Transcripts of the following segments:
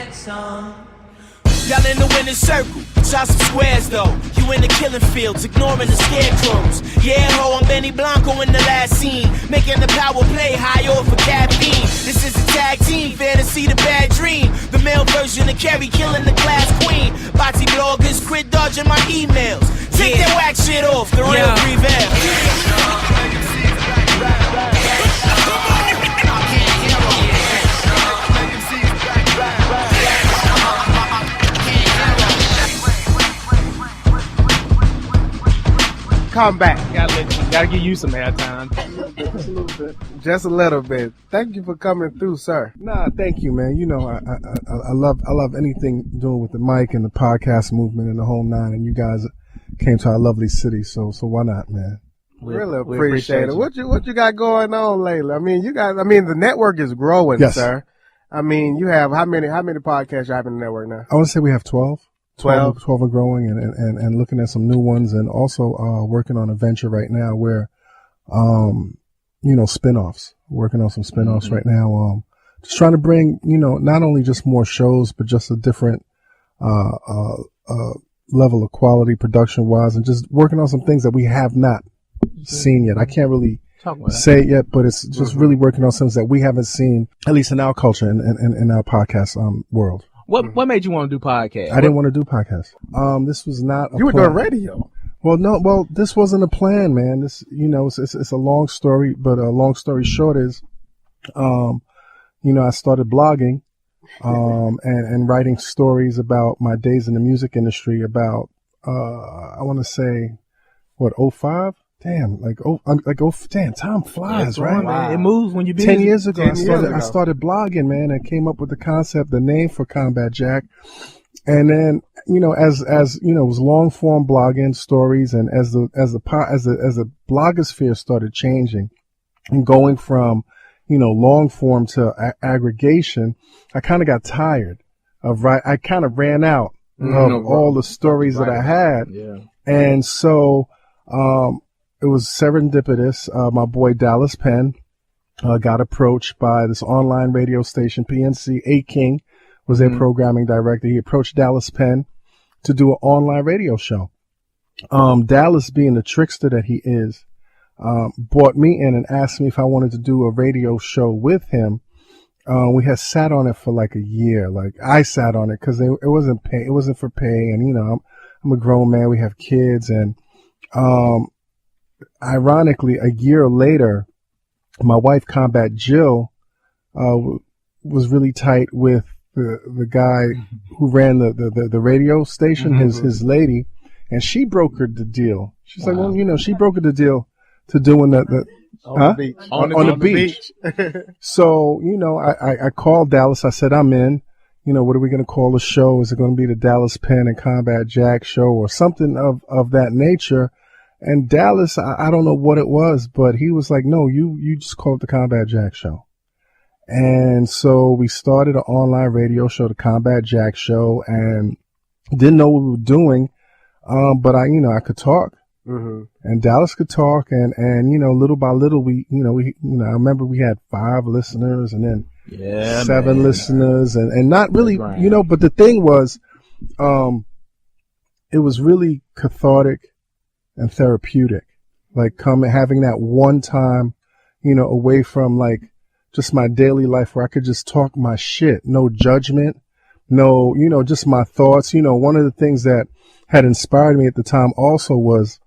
Y'all in the winning circle, shot some squares though. You in the killing fields, ignoring the scarecrows. Yeah, ho, I'm Benny Blanco in the last scene, making the power play high off of caffeine. This is a tag team, fantasy the bad dream. The male version of Carrie killing the class queen. Bati bloggers quit dodging my emails. Take that whack shit off, the real prevail. Come back. Gotta give you some airtime. Just a little bit. Thank you for coming through, sir. Nah, thank you, man. You know, I love anything doing with the mic and the podcast movement and the whole nine. And you guys came to our lovely city, so why not, man? Really appreciate it. What you got going on lately? I mean, the network is growing, yes, sir. I mean, you have how many podcasts you have in the network now? I want to say we have 12. 12 are growing and looking at some new ones, and also working on a venture right now where, spinoffs. Working on some spinoffs right now. Just trying to bring, not only just more shows, but just a different level of quality production wise, and just working on some things that we have not seen yet. I can't really say it yet, but it's just really working on some things that we haven't seen, at least in our culture and in our podcast world. What made you want to do podcasts? I didn't want to do podcasts. This was not a You were plan. doing radio. Well, this wasn't a plan, man. This, it's a long story, but a long story short is, I started blogging, and writing stories about my days in the music industry about, I want to say, 05? Damn, time flies, right? Wow. It moves when you're busy. 10 years ago, I started blogging, man, and came up with the concept, the name for Combat Jack. And then, as it was long form blogging stories, and as the blogosphere started changing and going from, long form to aggregation, I kind of got tired of I kind of ran out of all the stories that I had. Yeah. And so, it was serendipitous. My boy Dallas Penn got approached by this online radio station, PNC. A-King was their programming director. He approached Dallas Penn to do an online radio show. Dallas, being the trickster that he is, brought me in and asked me if I wanted to do a radio show with him. We had sat on it for like a year. Like, I sat on it because it wasn't for pay. And, I'm a grown man. We have kids. And, ironically, a year later, my wife, Combat Jill, was really tight with the guy who ran the radio station, his lady, and she brokered the deal. She's like, well, she brokered the deal to doing on the beach. So, I called Dallas. I said, I'm in. What are we going to call the show? Is it going to be the Dallas Penn and Combat Jack show or something of that nature? And Dallas, I don't know what it was, but he was like, no, you just call it the Combat Jack Show. And so we started an online radio show, the Combat Jack Show, and didn't know what we were doing. But I could talk, and Dallas could talk, and little by little, we I remember we had 5 listeners and then 7 listeners and not really, but the thing was, it was really cathartic and therapeutic, like having that one time, away from like just my daily life where I could just talk my shit, no judgment, no, just my thoughts. One of the things that had inspired me at the time also was,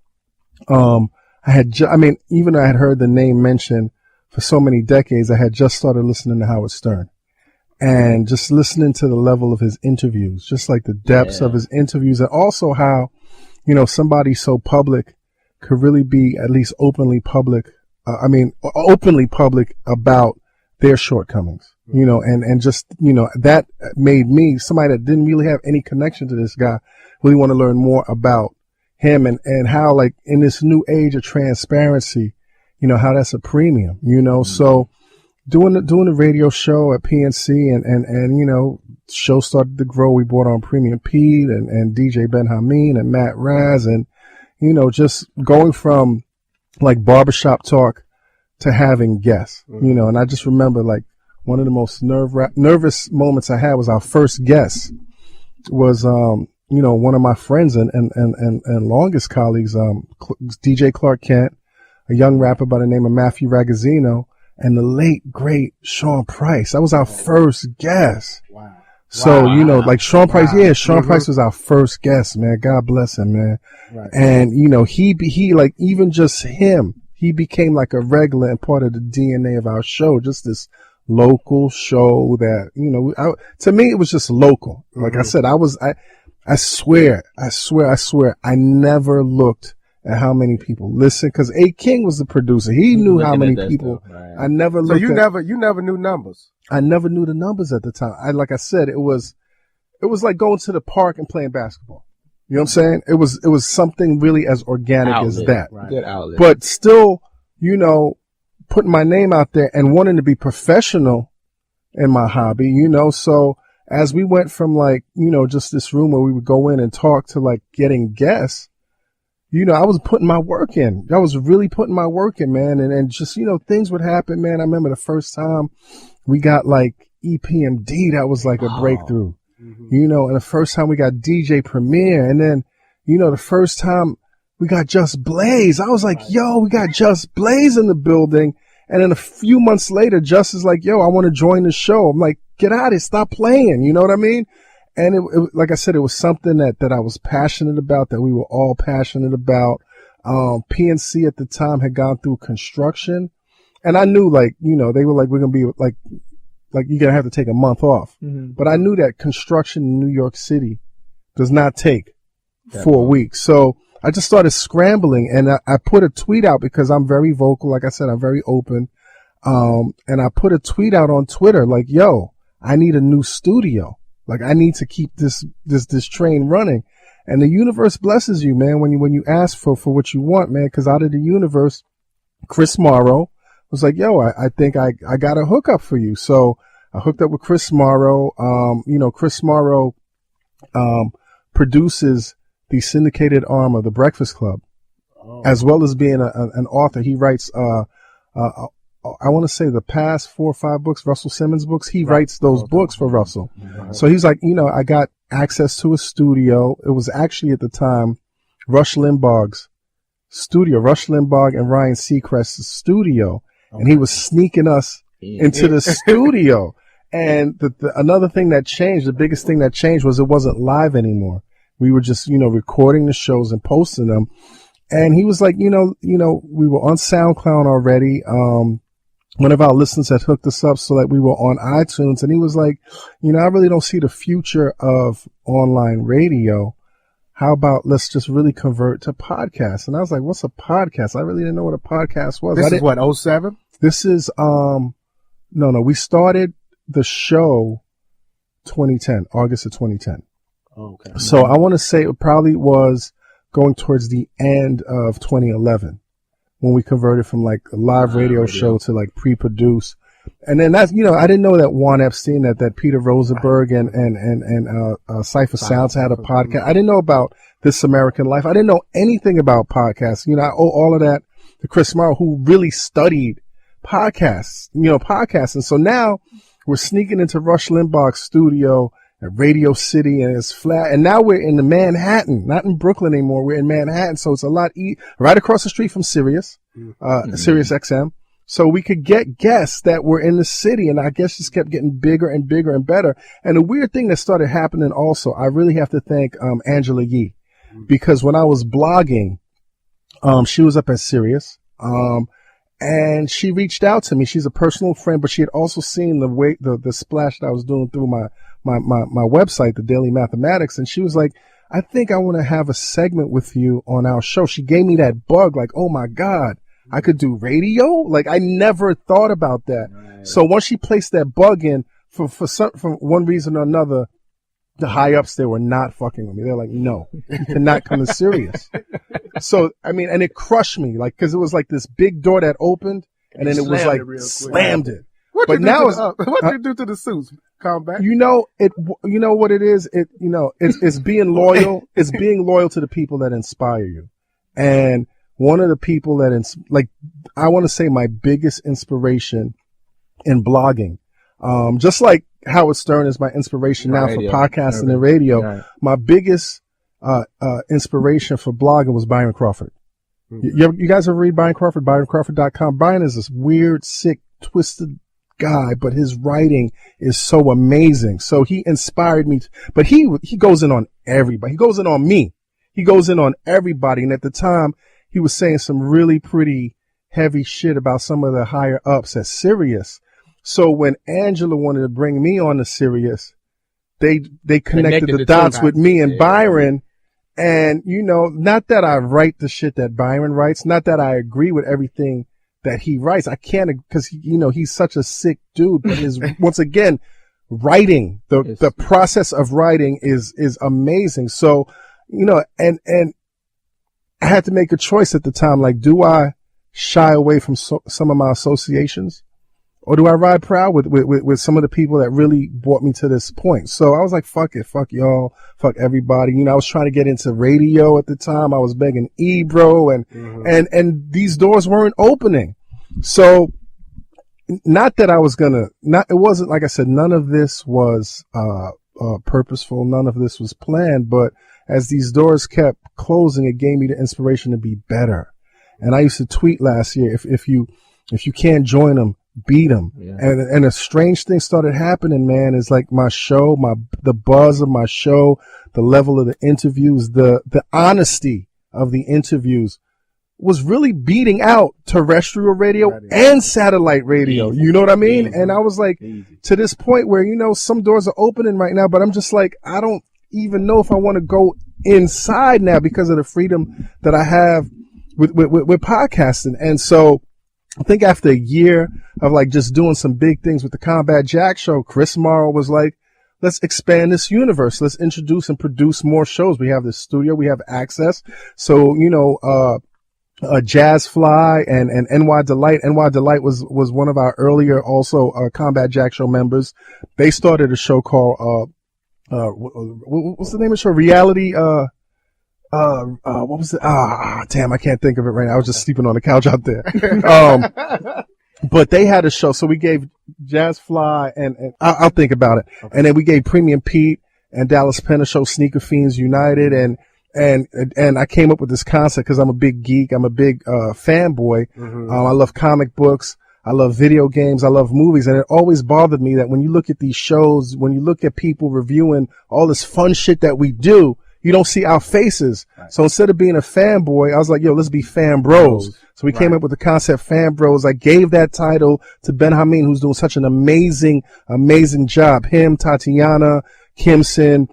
even I had heard the name mentioned for so many decades. I had just started listening to Howard Stern and just listening to the level of his interviews, just like the depths of his interviews, and also how, somebody so public could really be at least openly public about their shortcomings, and just, that made me, somebody that didn't really have any connection to this guy, really want to learn more about him and how, like, in this new age of transparency, how that's a premium, so doing the radio show at PNC and show started to grow. We brought on Premium Pete and DJ Ben Hameen and Matt Raz, and, just going from like barbershop talk to having guests, and I just remember like one of the most nervous moments I had was our first guest was, one of my friends and longest colleagues, DJ Clark Kent, a young rapper by the name of Matthew Ragazzino, and the late, great Sean Price. That was our first guest. Wow. So, like Sean Price, Sean Price was our first guest, man. God bless him, man. Right. And, he like, even just him, he became like a regular and part of the DNA of our show. Just this local show that, to me, it was just local. Like I said, I swear, I never looked at how many people listen, because A. King was the producer. He knew how many people. Right. I never So looked you never knew numbers. I never knew the numbers at the time. Like I said, it was like going to the park and playing basketball. You know what I'm saying? It was something really as organic as that. Right. Good outlet. But still, putting my name out there and wanting to be professional in my hobby, so as we went from like, just this room where we would go in and talk to like getting guests, I was putting my work in. I was really putting my work in, man. And just, things would happen, man. I remember the first time we got like EPMD, that was like a breakthrough, and the first time we got DJ Premier. And then, the first time we got Just Blaze, I was like, yo, we got Just Blaze in the building. And then a few months later, Just is like, yo, I want to join the show. I'm like, get out of here, stop playing. You know what I mean? And it like I said, it was something that I was passionate about, that we were all passionate about. PNC at the time had gone through construction, and I knew, like, they were like, we're going to be like you're going to have to take a month off. Mm-hmm. But I knew that construction in New York City does not take 4 weeks. So I just started scrambling, and I put a tweet out because I'm very vocal. Like I said, I'm very open. And I put a tweet out on Twitter like, yo, I need a new studio. Like, I need to keep this train running. And the universe blesses you, man, when you ask for what you want, man, because out of the universe, Chris Morrow was like, yo, I think I got a hookup for you. So I hooked up with Chris Morrow. Chris Morrow, produces the syndicated arm of the Breakfast Club, as well as being an author. He writes, I want to say the past 4 or 5 books, Russell Simmons books. He writes those books for Russell. Right. So he's like, I got access to a studio. It was actually at the time Rush Limbaugh's studio, Rush Limbaugh and Ryan Seacrest's studio. Okay. And he was sneaking us into the studio. And another thing that changed, the biggest thing that changed, was it wasn't live anymore. We were just, recording the shows and posting them. And he was like, we were on SoundCloud already. One of our listeners had hooked us up so that we were on iTunes, and he was like, I really don't see the future of online radio. How about let's just really convert to podcasts? And I was like, what's a podcast? I really didn't know what a podcast was. This is what, 07? This is, no, we started the show 2010, August of 2010. Okay. So I want to say it probably was going towards the end of 2011. When we converted from like a live radio show to like pre-produce. And then that's, I didn't know that Juan Epstein, that Peter Rosenberg and Cypher Sounds had a podcast. I didn't know about This American Life. I didn't know anything about podcasts. I owe all of that to Chris Morrow, who really studied podcasts, podcasts. And so now we're sneaking into Rush Limbaugh's studio at Radio City, and it's flat. And now we're in the Manhattan, not in Brooklyn anymore. We're in Manhattan. So it's a lot right across the street from Sirius, Sirius XM. So we could get guests that were in the city, and I guess just kept getting bigger and bigger and better. And the weird thing that started happening also, I really have to thank Angela Yee, because when I was blogging, she was up at Sirius, and she reached out to me. She's a personal friend, but she had also seen the splash that I was doing through my website, the Daily Mathematics, and she was like, I think I want to have a segment with you on our show. She gave me that bug, like, oh my God, I could do radio? Like, I never thought about that. Right. So once she placed that bug in, for one reason or another, the high ups, they were not fucking with me. They're like, no, you cannot come to Sirius. So, I mean, and it crushed me, like, cause it was like this big door that opened, and then it was like, slammed it. What you do to the suits? Come back. You know what it is? It's being loyal. It's being loyal to the people that inspire you. And one of the people that I want to say my biggest inspiration in blogging, Just like Howard Stern is my inspiration now for podcasting and radio. Right. My biggest inspiration for blogging was Byron Crawford. You guys ever read Byron Crawford? ByronCrawford.com. Byron is this weird, sick, twisted guy, but his writing is so amazing. So he inspired me. But he goes in on everybody. He goes in on me. He goes in on everybody. And at the time, he was saying some really pretty heavy shit about some of the higher ups at Sirius. So when Angela wanted to bring me on to Sirius, they connected the dots with me and Byron. And, you know, not that I write the shit that Byron writes, not that I agree with everything that he writes. I can't, because, you know, he's such a sick dude. But his, once again, writing, the process of writing is amazing. So, you know, and I had to make a choice at the time. Like, do I shy away from some of my associations? Or do I ride proud with some of the people that really brought me to this point? So I was like, fuck it, fuck y'all, fuck everybody. You know, I was trying to get into radio at the time. I was begging Ebro and these doors weren't opening. So not that I was it wasn't, like I said, none of this was, purposeful. None of this was planned, but as these doors kept closing, it gave me the inspiration to be better. And I used to tweet last year, if you can't join them, beat them. Yeah. And a strange thing started happening, man, is like my show, the buzz of my show, the level of the interviews, the honesty of the interviews was really beating out terrestrial radio and satellite radio. You know what I mean? And I was like, to this point where, you know, some doors are opening right now, but I'm just like, I don't even know if I want to go inside now because of the freedom that I have with podcasting. And so I think after a year of like just doing some big things with the Combat Jack show, Chris Morrow was like, let's expand this universe. Let's introduce and produce more shows. We have this studio. We have access. So, you know, Jazz Fly and NY Delight. NY Delight was one of our earlier also, Combat Jack show members. They started a show called, what's the name of the show? Reality, what was it? Damn, I can't think of it right now. I was just sleeping on the couch out there. But they had a show. So we gave Jazz Fly and I'll think about it. Okay. And then we gave Premium Pete and Dallas Penn a show, Sneaker Fiends United. And I came up with this concept because I'm a big geek. I'm a big, fanboy. I love comic books. I love video games. I love movies. And it always bothered me that when you look at these shows, when you look at people reviewing all this fun shit that we do, you don't see our faces. Right. So instead of being a fanboy, I was like, yo, let's be fan bros. So we came up with the concept Fan Bros. I gave that title to Ben Hameen, who's doing such an amazing, amazing job. Him, Tatiana, Kimson,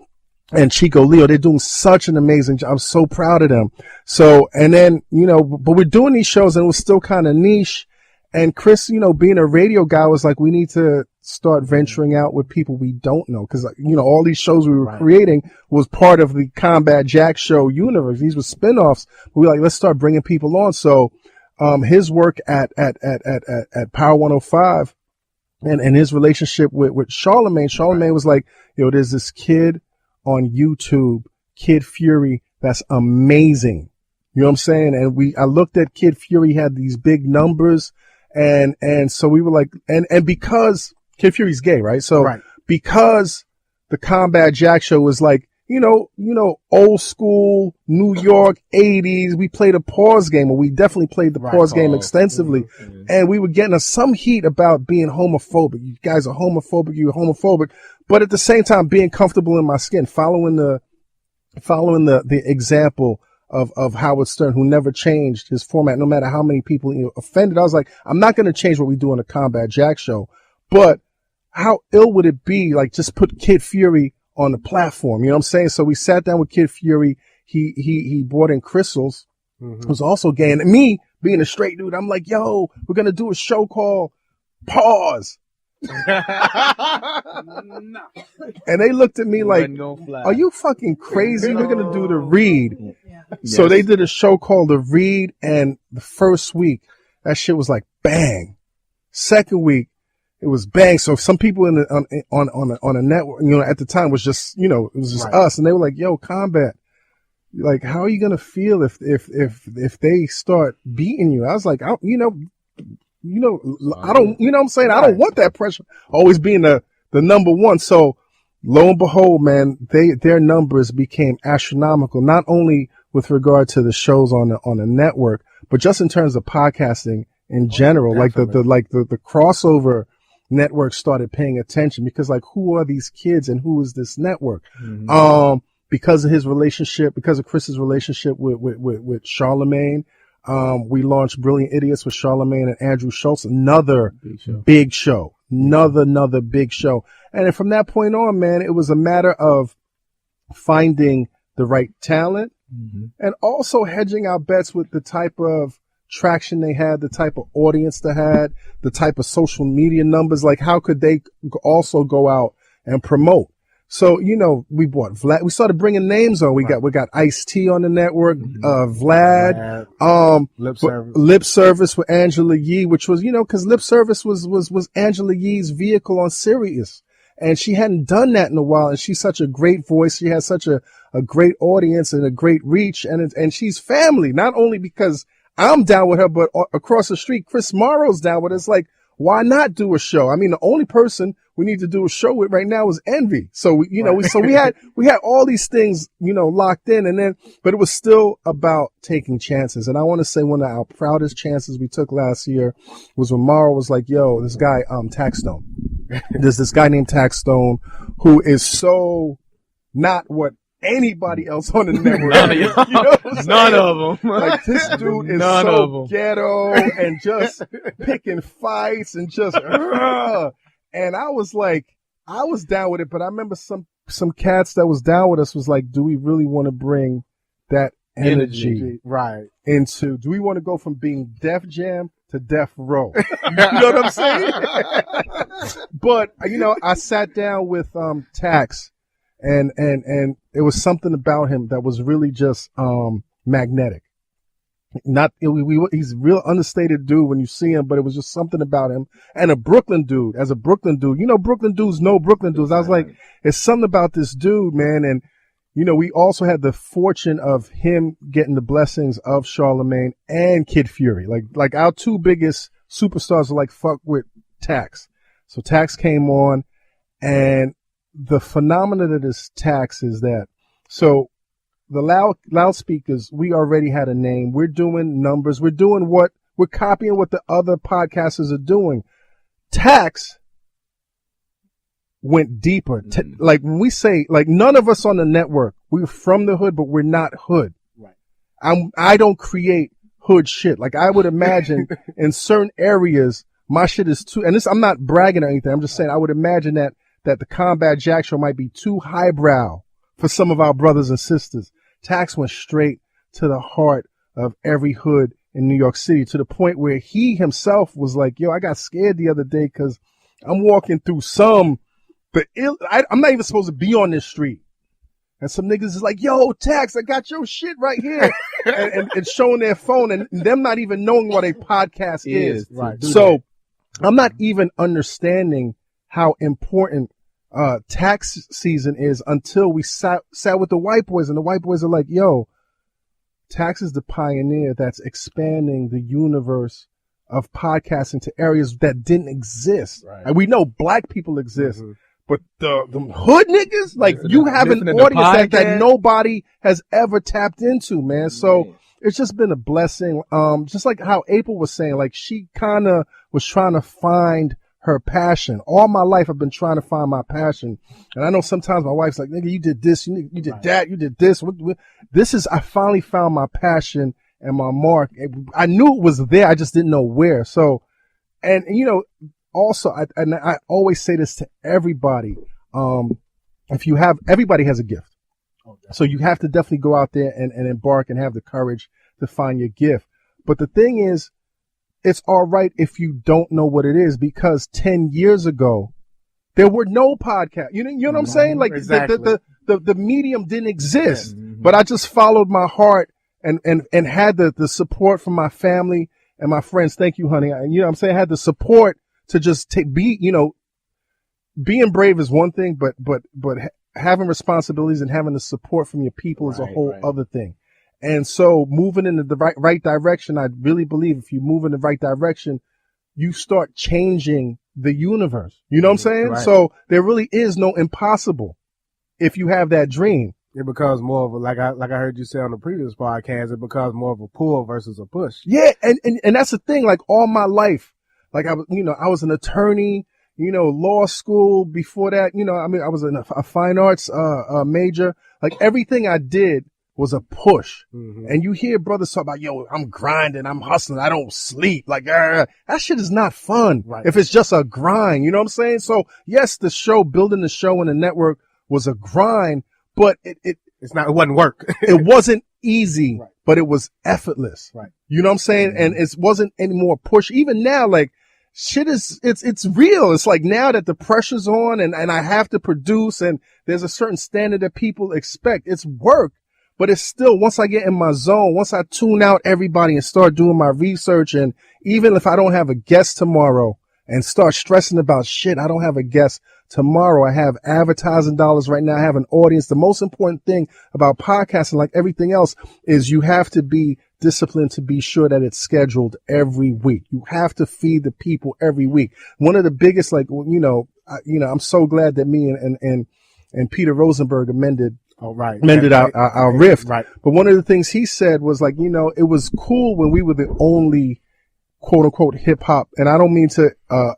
and Chico Leo, they're doing such an amazing job. I'm so proud of them. So, and then, you know, but we're doing these shows and it was still kind of niche. And Chris, you know, being a radio guy was like, we need to start venturing out with people we don't know. Cause, you know, all these shows we were creating was part of the Combat Jack show universe. These were spinoffs. We were like, let's start bringing people on. So, his work at Power 105 and his relationship with Charlemagne was like, yo, there's this kid on YouTube, Kid Fury, that's amazing. You know what I'm saying? And I looked at Kid Fury, had these big numbers. And so we were like, and because Kid Fury's gay, right? So because the Combat Jack show was like, you know, old school New York 80s, we played a pause game, or we definitely played the pause game extensively. And we were getting some heat about being homophobic. You guys are homophobic, you're homophobic, but at the same time being comfortable in my skin, following the example of Howard Stern, who never changed his format, no matter how many people offended. I was like, I'm not going to change what we do on the Combat Jack show, but how ill would it be, like, just put Kid Fury on the platform? You know what I'm saying? So we sat down with Kid Fury. He brought in Crystals, who's also gay. And me, being a straight dude, I'm like, yo, we're going to do a show called Pause. And they looked at me like, are you fucking crazy? We're going to do The Read. So they did a show called The Read, and the first week, that shit was like bang. Second week, it was bang. So some people on a network, you know, at the time was just, you know, it was just us, and they were like, yo, Combat, like, how are you going to feel if they start beating you? I was like, you know, I don't, you know what I'm saying? I don't want that pressure always being the number one. So lo and behold, man, their numbers became astronomical, not only with regard to the shows on the network, but just in terms of podcasting in general. Like the crossover network started paying attention because like, who are these kids and who is this network? Mm-hmm. Because of his relationship, because of Chris's relationship with Charlemagne, we launched Brilliant Idiots with Charlemagne and Andrew Schultz, another big show, another big show. And then from that point on, man, it was a matter of finding the right talent and also hedging our bets with the type of traction they had, the type of audience they had, the type of social media numbers. Like, how could they also go out and promote? So, we bought Vlad. We started bringing names on. We got Ice-T on the network, Vlad, Lip Service with Angela Yee, which was, cause Lip Service was Angela Yee's vehicle on Sirius. And she hadn't done that in a while. And she's such a great voice. She has such a great audience and a great reach. And she's family, not only because I'm down with her, but across the street, Chris Morrow's down with us. Like, why not do a show? I mean, the only person we need to do a show with right now is Envy. So we had all these things, locked in, but it was still about taking chances. And I want to say one of our proudest chances we took last year was when Morrow was like, yo, this guy, Taxstone. There's this guy named Taxstone who is so not what anybody else on the network. None of them. Like, this dude is so ghetto and just picking fights and just, and I was like, I was down with it, but I remember some cats that was down with us was like, do we really want to bring that energy right into, do we want to go from being Def Jam to Death Row? You know what I'm saying? But, I sat down with, Tax and it was something about him that was really just, magnetic. He's a real understated dude when you see him, but it was just something about him. And a Brooklyn dude, Brooklyn dudes know Brooklyn dudes. I was like, it's something about this dude, man. And, we also had the fortune of him getting the blessings of Charlemagne and Kid Fury. Like our two biggest superstars are like, fuck with Tax. So Tax came on, and the phenomenon that is Tax is that, so the loudspeakers, we already had a name. We're doing numbers. We're copying what the other podcasters are doing. Tax went deeper. Like, when we say, like, none of us on the network, we're from the hood, but we're not hood. Right. I don't create hood shit. Like, I would imagine in certain areas, my shit is too, and this, I'm not bragging or anything. I'm just saying, I would imagine that the Combat Jack show might be too highbrow for some of our brothers and sisters. Tax went straight to the heart of every hood in New York City, to the point where he himself was like, yo, I got scared the other day because I'm walking through I'm not even supposed to be on this street. And some niggas is like, yo, Tax, I got your shit right here. and showing their phone, and them not even knowing what a podcast is. Right. So I'm not even understanding how important tax season is until we sat with the white boys, and the white boys are like, yo, Tax is the pioneer that's expanding the universe of podcasting to areas that didn't exist. Right. And we know black people exist, but the hood niggas, like, you have an audience that nobody has ever tapped into, man. So it's just been a blessing. Just like how April was saying, like, she kind of was trying to find her passion. All my life, I've been trying to find my passion. And I know sometimes my wife's like, nigga, you did this, you did that, you did this. I finally found my passion and my mark. I knew it was there. I just didn't know where. So, and also, I always say this to everybody. Everybody has a gift. So you have to definitely go out there and embark and have the courage to find your gift. But the thing is, it's all right if you don't know what it is, because 10 years ago, there were no podcasts. You know what I'm saying? Like, exactly. the medium didn't exist, but I just followed my heart and had the support from my family and my friends. Thank you, honey. And what I'm saying? I had the support to just being brave is one thing, but having responsibilities and having the support from your people is a whole other thing. And so moving in the right direction, I really believe if you move in the right direction, you start changing the universe. You know what I'm saying? Right. So there really is no impossible if you have that dream. It becomes more of a, like I heard you say on the previous podcast, it becomes more of a pull versus a push. Yeah. And that's the thing. Like all my life, like I was an attorney, law school before that, I was in a fine arts, major. Like everything I did was a push. Mm-hmm. And you hear brothers talk about, yo, I'm grinding, I'm hustling, I don't sleep. Like, that shit is not fun. Right. If it's just a grind, you know what I'm saying? So yes, building the show and the network was a grind, but it wasn't work. It wasn't easy, right. But it was effortless. Right. You know what I'm saying? Mm-hmm. And it wasn't any more push. Even now, like shit it's real. It's like now that the pressure's on and I have to produce and there's a certain standard that people expect. It's work. But it's still, once I get in my zone, once I tune out everybody and start doing my research, and even if I don't have a guest tomorrow and start stressing about shit, I don't have a guest tomorrow. I have advertising dollars right now. I have an audience. The most important thing about podcasting, like everything else, is you have to be disciplined to be sure that it's scheduled every week. You have to feed the people every week. One of the biggest, I'm so glad that me and Peter Rosenberg mended our rift. Right. But one of the things he said was like, it was cool when we were the only quote unquote hip hop. And I don't mean to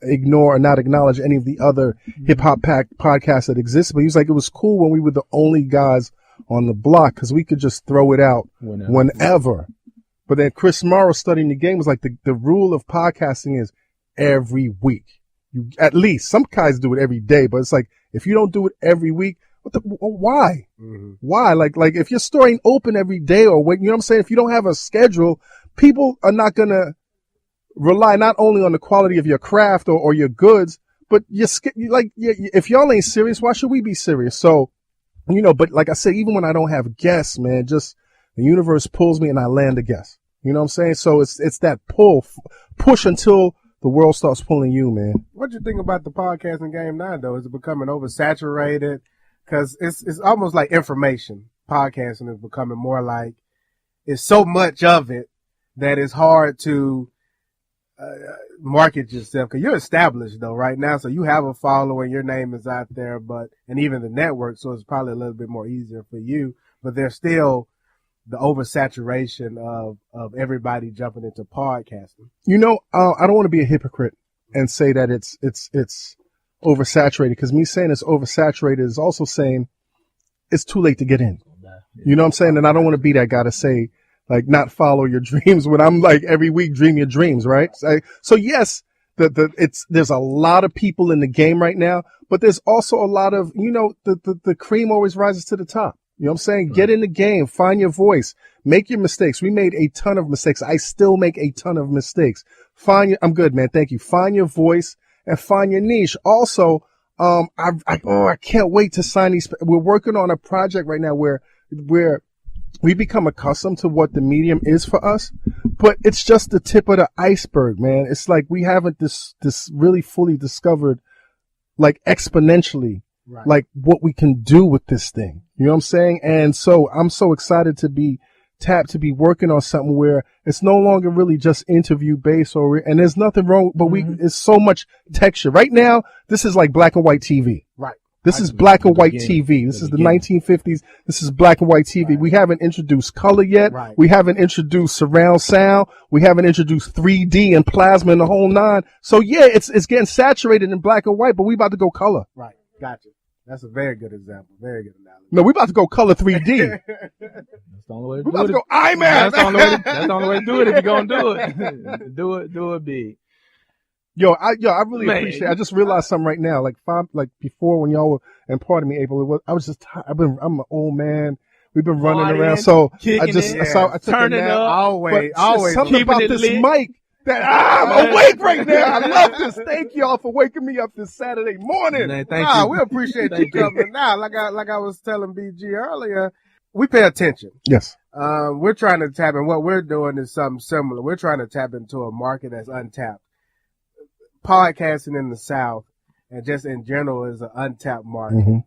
ignore or not acknowledge any of the other hip hop podcasts that exist, but he was like, it was cool when we were the only guys on the block because we could just throw it out whenever. But then Chris Morrow studying the game was like, the rule of podcasting is every week. You at least, some guys do it every day, but it's like, if you don't do it every week, why? Mm-hmm. Why? Like if your store ain't open every day or when, you know what I'm saying? If you don't have a schedule, people are not going to rely not only on the quality of your craft or your goods, but if y'all ain't serious, why should we be serious? So, but like I said, even when I don't have guests, man, just the universe pulls me and I land a guest. You know what I'm saying? So it's that push until the world starts pulling you, man. What do you think about the podcasting game now, though? Is it becoming oversaturated? Because it's almost like information. Podcasting is becoming more like, it's so much of it that it's hard to market yourself. Because you're established, though, right now. So you have a following. Your name is out there, and even the network. So it's probably a little bit more easier for you. But there's still the oversaturation of everybody jumping into podcasting. I don't want to be a hypocrite and say that it's oversaturated, because me saying it's oversaturated is also saying it's too late to get in. You know what I'm saying? And I don't want to be that guy to say, like, not follow your dreams when I'm like every week dream your dreams, right? So yes, there's a lot of people in the game right now, but there's also a lot of, the cream always rises to the top. You know what I'm saying? Right. Get in the game, find your voice, make your mistakes. We made a ton of mistakes. I still make a ton of mistakes. I'm good, man. Thank you. Find your voice and find your niche. Also, I can't wait to sign these. We're working on a project right now where we become accustomed to what the medium is for us, but it's just the tip of the iceberg, man. It's like we haven't this really fully discovered, like, exponentially, right, like what we can do with this thing. You know what I'm saying? And so I'm so excited to be tapped, to be working on something where it's no longer really just interview based, and there's nothing wrong, but it's so much texture. Right now, this is like black and white TV. Right. This is black and white TV. This is the 1950s. This is black and white TV. Right. We haven't introduced color yet. Right. We haven't introduced surround sound. We haven't introduced 3D and plasma and the whole nine. So yeah, it's getting saturated in black and white, but we about to go color. Right. Gotcha. That's a very good example. Very good analogy. No, we about to go color 3D. That's the only way to we do about it. to go IMAX. That's the only way to do it if you're going to do it. Do it big. Yo, I really appreciate it. I just realized something right now. Like before when y'all were, and pardon me, April, I was just tired. I'm an old man. We've been running around. So I took turning a nap. up. Always. Something about this lit. mic that I'm awake right now. I love this. Thank y'all for waking me up this Saturday morning. Man, thank you. We appreciate you coming now. Like I was telling BG earlier, we pay attention. Yes. We're trying to tap in. What we're doing is something similar. We're trying to tap into a market that's untapped. Podcasting in the South and just in general is an untapped market. Mm-hmm.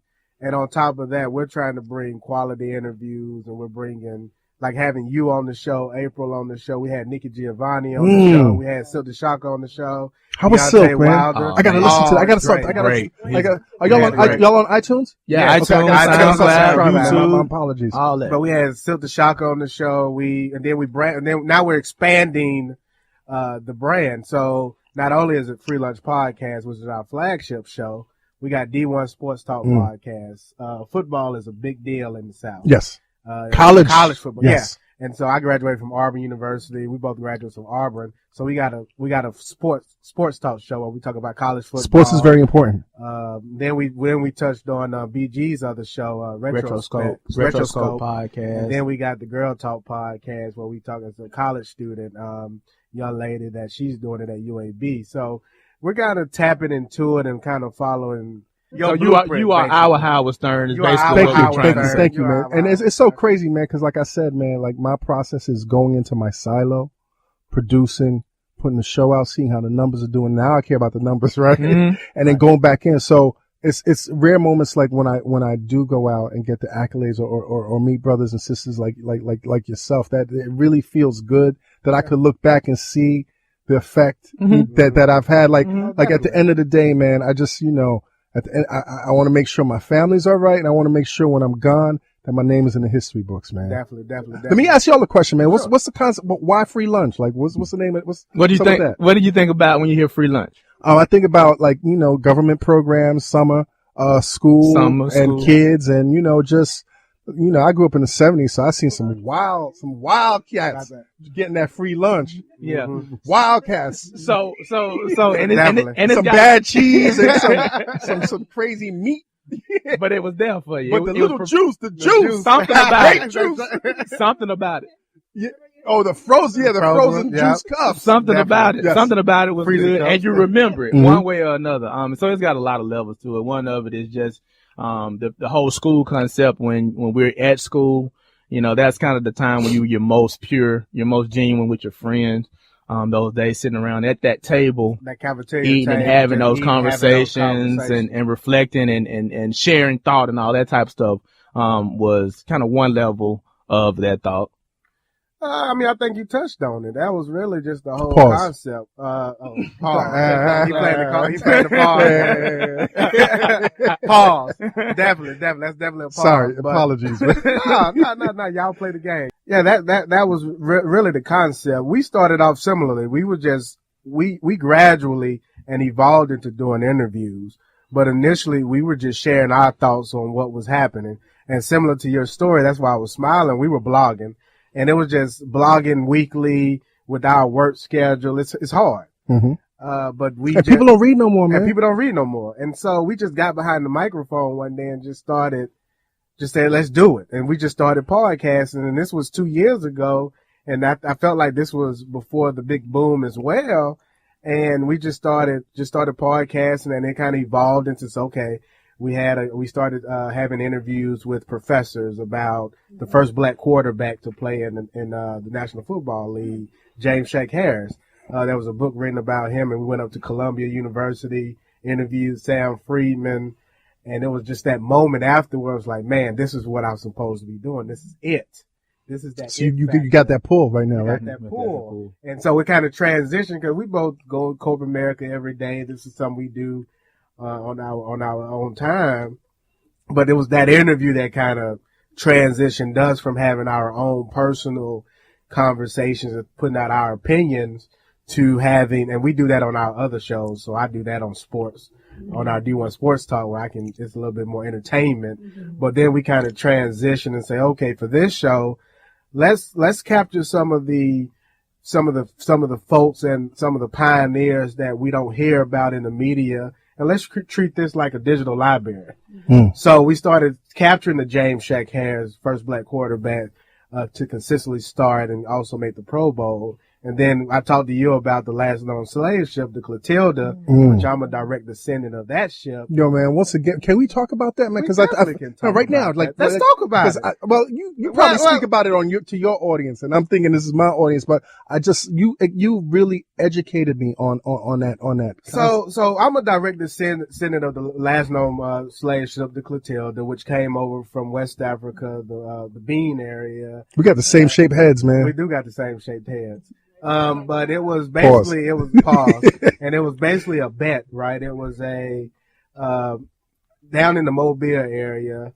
And on top of that, we're trying to bring quality interviews, and we're bringing like having you on the show, April on the show. We had Nikki Giovanni on the show. We had Silk the Shocker on the show. How was Silk, man? Wilder. I gotta listen to that. I gotta start. Are y'all on iTunes? Yeah, okay, iTunes, I gotta start subscribing. YouTube. My apologies. All that. But we had Silk the Shocker on the show. Now we're expanding the brand. So not only is it Free Lunch Podcast, which is our flagship show, we got D1 Sports Talk Podcast. Football is a big deal in the South. Yes. College football. Yes. Yeah. And so I graduated from Auburn University. We both graduated from Auburn. So we got a sports talk show where we talk about college football. Sports is very important. Then we touched on BG's other show, Retroscope podcast. And then we got the Girl Talk podcast where we talk as a college student, young lady that she's doing it at UAB. So we're kind of tapping into it and kind of following. So you are our Howard Stern. Is basically Thank you, man. And it's so crazy, man, because like I said, man, like my process is going into my silo, producing, putting the show out, seeing how the numbers are doing. Now I care about the numbers, right? And then going back in. So it's rare moments like when I do go out and get the accolades or meet brothers and sisters like yourself, that it really feels good that I could look back and see the effect that I've had. Like at the end of the day, man, I just, at the end, I want to make sure my family's all right, and I want to make sure when I'm gone that my name is in the history books, man. Definitely. Let me ask y'all a question, man. What's the concept? Why free lunch? Like, what's the name of it? What do you think? What do you think about when you hear free lunch? I think about government programs, summer, school, and kids, and just. I grew up in the 70s, so I seen some wild cats getting that free lunch. Yeah. Wildcats. So, and some bad cheese and some crazy meat. But it was there for you. But the juice. Something about it. Something about it. Yeah. Oh, the frozen juice cups. Something about it. Yes. Something about it was good, and you remember it Mm-hmm. one way or another. So it's got a lot of levels to it. One of it is just the whole school concept when we're at school. That's kind of the time when you're most pure, you're most genuine with your friends. Those days sitting around at that table, that cafeteria eating and having those conversations and reflecting and sharing thought and all that type of stuff was kind of one level of that thought. I think you touched on it. That was really just the whole concept. Pause. He played the pause. Pause. Definitely. That's definitely a pause. Sorry, apologies. No. Y'all play the game. Yeah, that was really the concept. We started off similarly. We were we gradually and evolved into doing interviews. But initially, we were just sharing our thoughts on what was happening. And similar to your story, that's why I was smiling. We were blogging. And it was just blogging weekly with our work schedule. It's hard. Mm-hmm. But people don't read no more, man. And people don't read no more. And so we just got behind the microphone one day and just said, let's do it. And we just started podcasting. And this was 2 years ago. And I felt like this was before the big boom as well. And we just started podcasting, and it kind of evolved into, okay, we started having interviews with professors about the first black quarterback to play in the National Football League, James Shake Harris. There was a book written about him, and we went up to Columbia University, interviewed Sam Friedman, and it was just that moment afterwards, like, man, this is what I'm supposed to be doing. This is it. This is that. So you got that pull right now, right? Got that pull. And so we kind of transitioned because we both go to Corporate America every day. This is something we do on our own time. But it was that interview that kind of transitioned us from having our own personal conversations and putting out our opinions to having, and we do that on our other shows. So I do that on sports, on our D1 Sports Talk, where it's a little bit more entertainment. Mm-hmm. But then we kind of transition and say, okay, for this show, let's capture some of the folks and some of the pioneers that we don't hear about in the media. And let's treat this like a digital library. Mm. So we started capturing the James Shake Harris, first black quarterback, to consistently start and also make the Pro Bowl. And then I talked to you about the last known slave ship, the Clotilda, which I'm a direct descendant of that ship. Yo, man, once again, can we talk about that, man? Because right now, like, let's talk about it. You probably speak about it to your audience, and I'm thinking this is my audience, but you really educated me on that. So I'm a direct descendant of the last known slave ship, the Clotilda, which came over from West Africa, the Bean area. We got the same shaped heads, man. We do got the same shaped heads. But it was basically, and it was basically a bet, right? It was down in the Mobile area,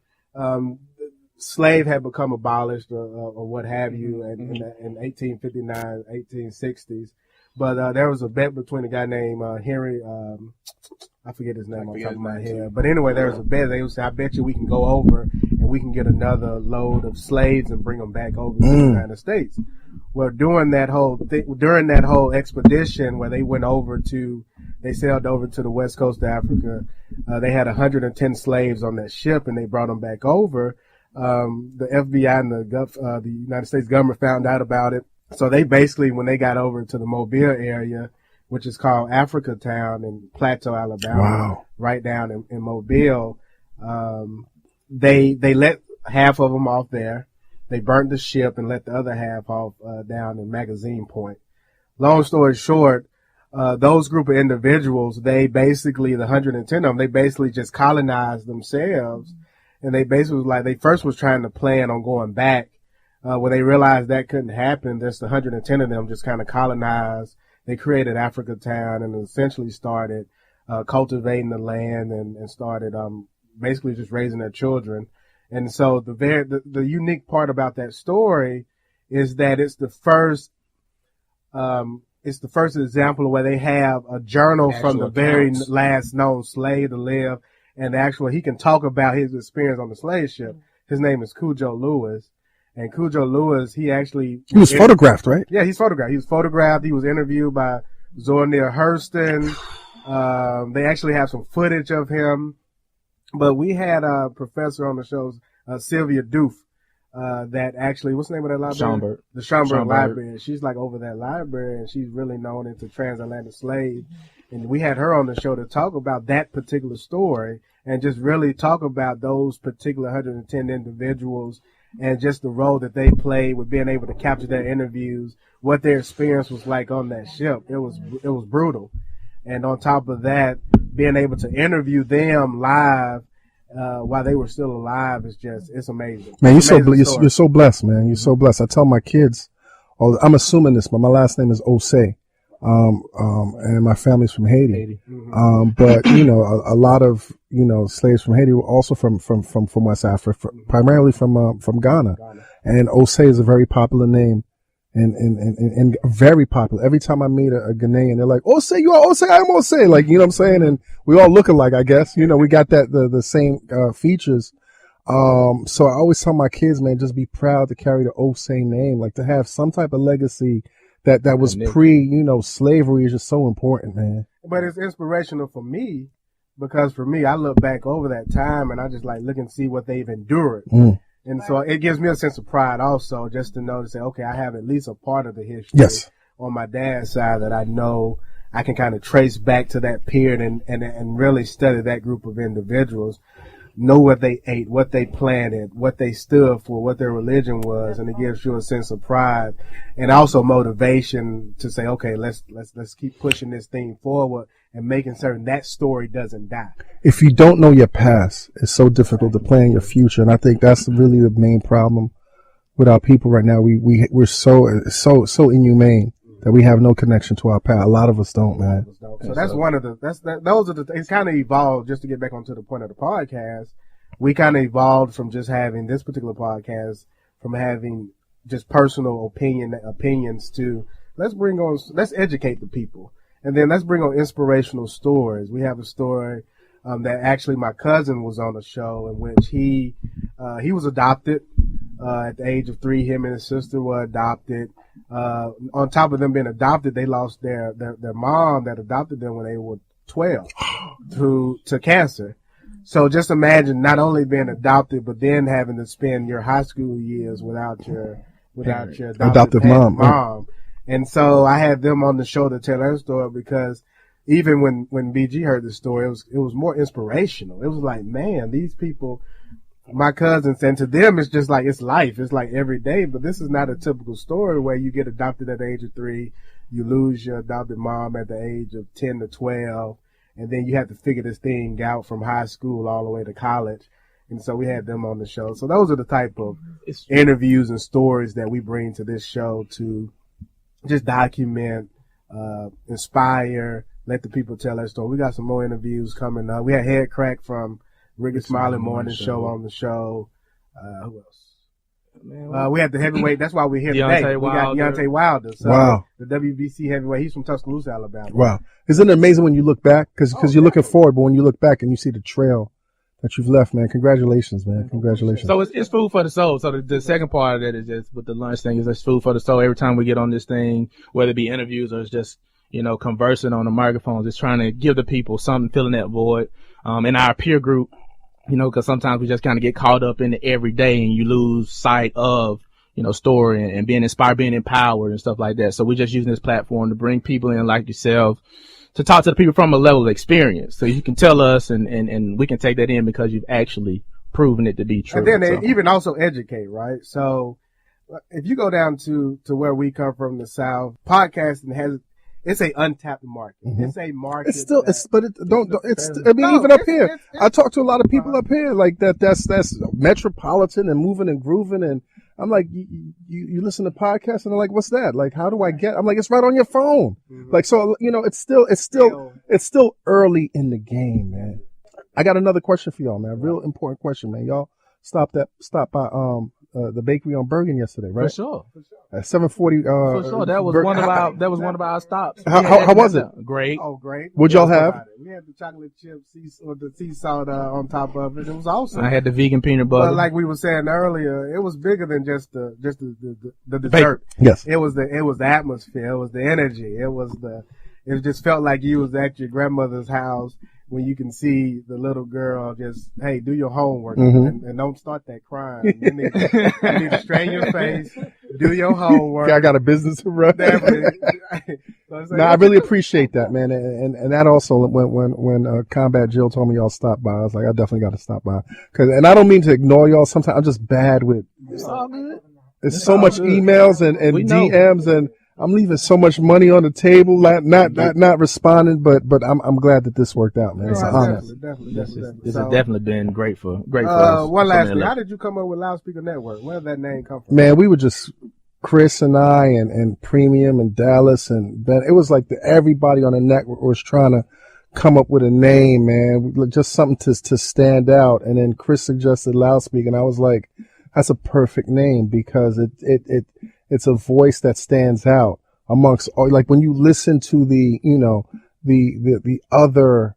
slave had become abolished or what have you in 1859, 1860s. But there was a bet between a guy named Henry, I forget his name on top of my head. But anyway, there was a bet. They would say, I bet you we can go over and we can get another load of slaves and bring them back over to the United States. Well, during that whole expedition where they sailed over to the west coast of Africa, they had 110 slaves on that ship and they brought them back over. The FBI and the United States government found out about it. So they basically, when they got over to the Mobile area, which is called Africa Town in Plateau, Alabama, right down in Mobile, they let half of them off there. They burnt the ship and let the other half off down in Magazine Point. Long story short, those group of individuals, the 110 of them, they basically just colonized themselves. And they basically was like, they first was trying to plan on going back. When they realized that couldn't happen, there's the 110 of them just kind of colonized. They created Africa Town and essentially started cultivating the land and started basically just raising their children. And so the unique part about that story is that it's the first example where they have a journal from the very last known slave to live, and he can talk about his experience on the slave ship. His name is Cujo Lewis. And Cujo Lewis, he was photographed, right? Yeah, he's photographed. He was photographed. He was interviewed by Zora Neale Hurston. They actually have some footage of him. But we had a professor on the show, Sylvia Doof, that actually, what's the name of that library? The Schomburg Library. She's like over that library, and she's really known into transatlantic slaves. And we had her on the show to talk about that particular story and just really talk about those particular 110 individuals and just the role that they played with being able to capture their interviews, what their experience was like on that ship. It was brutal. And on top of that, being able to interview them live while they were still alive it's amazing. Man, you're so blessed, man. You're so blessed. I tell my kids, I'm assuming this, but my last name is Osse. And my family's from Haiti. But a lot of slaves from Haiti were also from West Africa, primarily from Ghana. And Osse is a very popular name, and very popular. Every time I meet a Ghanaian, they're like, "Osse, you are Osse, I'm Osse." Like, you know what I'm saying? And we all look alike, I guess. We got the same features. So I always tell my kids, man, just be proud to carry the Osse name, like to have some type of legacy. That was slavery is just so important, man. But it's inspirational for me because for me, I look back over that time and I just look and see what they've endured. And so it gives me a sense of pride also just to know to say, okay, I have at least a part of the history on my dad's side that I know I can kind of trace back to that period and really study that group of individuals. Know what they ate, what they planted, what they stood for, what their religion was, and it gives you a sense of pride and also motivation to say, okay, let's keep pushing this thing forward and making certain that story doesn't die. If you don't know your past, it's so difficult to plan your future, and I think that's really the main problem with our people right now. We're so inhumane that we have no connection to our past. A lot of us don't, man. So that's one of those are it's kind of evolved, just to get back onto the point of the podcast. We kind of evolved from just having this particular podcast, from having just personal opinions to let's educate the people. And then let's bring on inspirational stories. We have a story, that actually my cousin was on a show in which he was adopted, at the age of 3. Him and his sister were adopted. On top of them being adopted, they lost their mom that adopted them when they were 12 to cancer. So just imagine not only being adopted, but then having to spend your high school years without your adoptive mom. And so I had them on the show to tell their story because even when BG heard the story, it was more inspirational. It was like, man, these people, my cousins, and to them, it's just like, it's life. It's like every day, but this is not a typical story where you get adopted at the age of 3, you lose your adopted mom at the age of 10 to 12, and then you have to figure this thing out from high school all the way to college. And so we had them on the show. So those are the type of interviews and stories that we bring to this show to just document, inspire, let the people tell their story. We got some more interviews coming up. We had Head Crack from Rick and Smiley Morning Show on the show. Who else? We had the heavyweight. That's why we're here today. We got Deontay Wilder. So wow. The WBC heavyweight. He's from Tuscaloosa, Alabama. Wow. Isn't it amazing when you look back? Because you're looking forward, but when you look back and you see the trail that you've left, man, congratulations, man. Congratulations. So it's food for the soul. So the second part of that is just with the lunch thing is it's food for the soul. Every time we get on this thing, whether it be interviews or it's just, conversing on the microphones, it's trying to give the people something filling that void. In our peer group, because sometimes we just kind of get caught up in the everyday and you lose sight of, story and being inspired, being empowered and stuff like that. So we're just using this platform to bring people in like yourself to talk to the people from a level of experience. So you can tell us and we can take that in because you've actually proven it to be true. And then they even also educate, right? So if you go down to where we come from, the South, podcasting it's a untapped market. Mm-hmm. It's a market. It's still, even up here, I talk to a lot of people up here like that's metropolitan and moving and grooving. And I'm like, you listen to podcasts and they're like, what's that? Like, how do I get, I'm like, it's right on your phone. Mm-hmm. Like, so, it's still early in the game, man. I got another question for y'all, man. A real important question, man. Y'all stopped by, the bakery on Bergen yesterday, right? For sure. At 740. For sure. That was one of our stops. How was it? Great. Oh, great. What'd y'all have? We had the chocolate chips or the sea salt on top of it. It was awesome. I had the vegan peanut butter. But like we were saying earlier, it was bigger than just the dessert. Yes. It was the atmosphere. It was the energy. It just felt like you was at your grandmother's house when you can see the little girl just, hey, do your homework and don't start that crying. You need to strain your face, do your homework. I got a business to run. No, I really appreciate that, man. And that also, when Combat Jill told me y'all stopped by, I was like, I definitely got to stop by. And I don't mean to ignore y'all. Sometimes I'm just bad with, it's all good. It's so much emails and DMs and I'm leaving so much money on the table, not responding, but I'm glad that this worked out, man. It's an honor. Definitely. This has definitely been great for us. One last thing. How did you come up with Loudspeaker Network? Where did that name come from? Man, we were just Chris and I and Premium and Dallas and Ben. It was like everybody on the network was trying to come up with a name, man. Just something to stand out. And then Chris suggested Loudspeaker, and I was like, that's a perfect name because it's a voice that stands out amongst, like when you listen to the other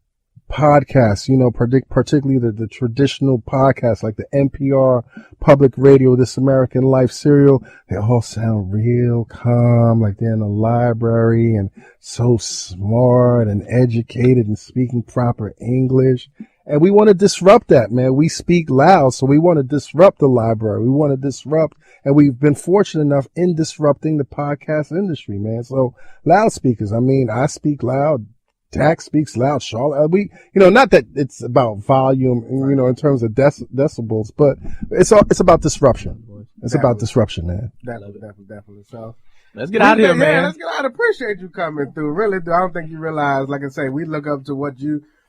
podcasts, particularly the traditional podcasts like the NPR, Public Radio, This American Life, Serial, they all sound real calm, like they're in a library and so smart and educated and speaking proper English. And we want to disrupt that, man. We speak loud, so we want to disrupt the library. We want to disrupt, and we've been fortunate enough in disrupting the podcast industry, man. So loudspeakers, I speak loud. Dak speaks loud. Charlotte, not that it's about volume, in terms of decibels, but it's about disruption. It's about disruption, man. Definitely. So let's get out of here, man. Yeah, let's get out. I appreciate you coming through. Really do. I don't think you realize, like I say, we look up to what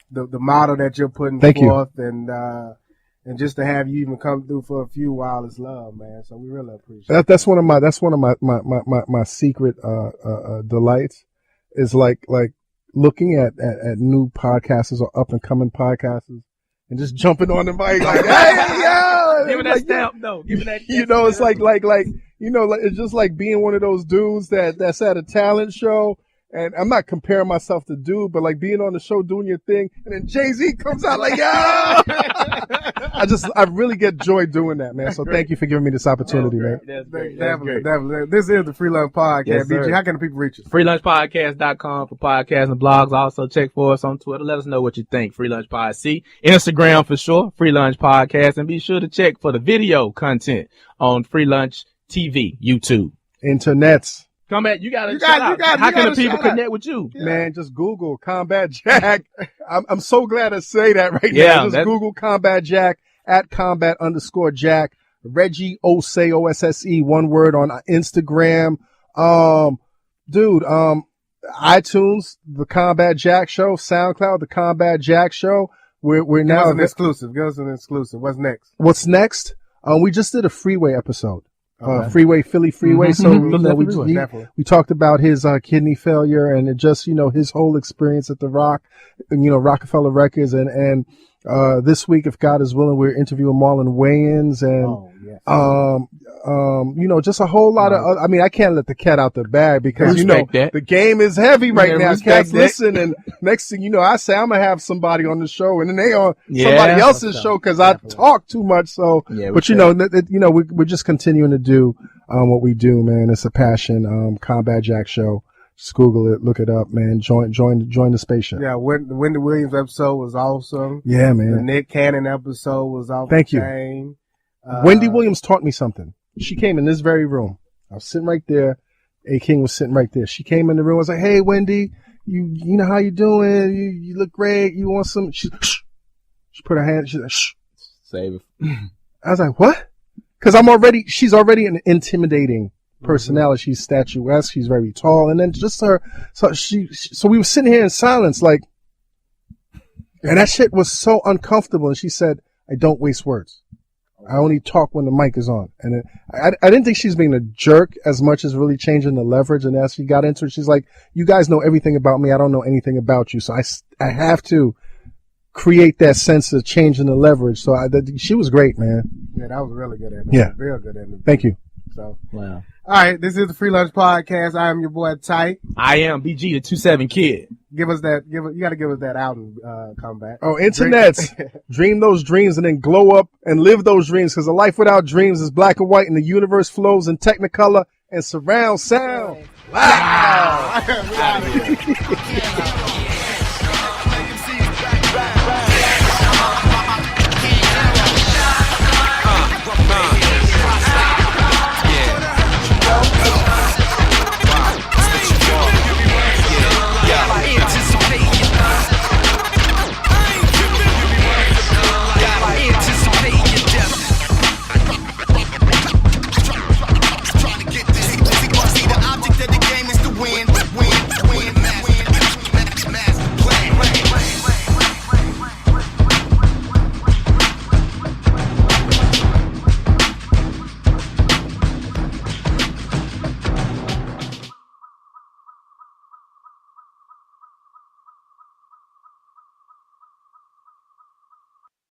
the model that you're putting forth, and just to have you even come through for a few while is love, man. So we really appreciate it. That's one of my secret delights is like looking at new podcasters or up and coming podcasters and just jumping on the mic like, hey yo, give it that stamp though. Give it that. It's like it's just like being one of those dudes that's at a talent show. And I'm not comparing myself to dude, but like being on the show, doing your thing, and then Jay-Z comes out like, yo! I really get joy doing that, man. So thank you for giving me this opportunity, man. That's great. Definitely. This is the Free Lunch Podcast. Yes, BG, how can the people reach us? FreelunchPodcast.com for podcasts and blogs. Also check for us on Twitter. Let us know what you think. Free Lunch Pod C. Instagram for sure. Free Lunch Podcast. And be sure to check for the video content on Free Lunch TV, YouTube. Internets. Combat, you gotta. How can the people connect with you? Yeah. Man, just Google Combat Jack. I'm so glad to say that right now. Just Google Combat Jack at combat_Jack. Reggie Osse OSSE, one word on Instagram. Dude, iTunes, the Combat Jack Show, SoundCloud, the Combat Jack Show. We're now exclusive. Give us an exclusive. What's next? What's next? We just did a Freeway episode. Freeway, Philly Freeway. So, we talked about his, kidney failure and it just, his whole experience at the Rockefeller Records. And this week, if God is willing, we're interviewing Marlon Wayans and, just a whole lot of, I can't let the cat out the bag because, the game is heavy right now. Cats listen. And next thing you know, I say, I'm going to have somebody on the show and then they on somebody else's show because I talk too much. So, but we're just continuing to do, what we do, man. It's a passion. Combat Jack Show. Just Google it, look it up, man. Join the spaceship. Yeah, the Wendy Williams episode was awesome. Yeah, man. The Nick Cannon episode was off. Thank you. Wendy Williams taught me something. She came in this very room. I was sitting right there. A King was sitting right there. She came in the room. I was like, "Hey, Wendy, you know how you doing? You look great. You want some?" She put her hand. She's like, "Shh." Save it. I was like, "What?" Because she's already an intimidating personality. She's statuesque. She's very tall. And then just her, so we were sitting here in silence, like, and that shit was so uncomfortable. And she said, "I don't waste words. I only talk when the mic is on." And I didn't think she's being a jerk as much as really changing the leverage. And as she got into it, she's like, "You guys know everything about me. I don't know anything about you. So I have to create that sense of changing the leverage." So she was great, man. Yeah, that was really good. Yeah. Real good. Thank you. So, wow. All right. This is the Free Lunch Podcast. I am your boy Tight. I am BG, the 27 kid. Give us that. You got to give us that album comeback. Oh, internets. Dream those dreams and then glow up and live those dreams because a life without dreams is black and white and the universe flows in technicolor and surround sound. Wow.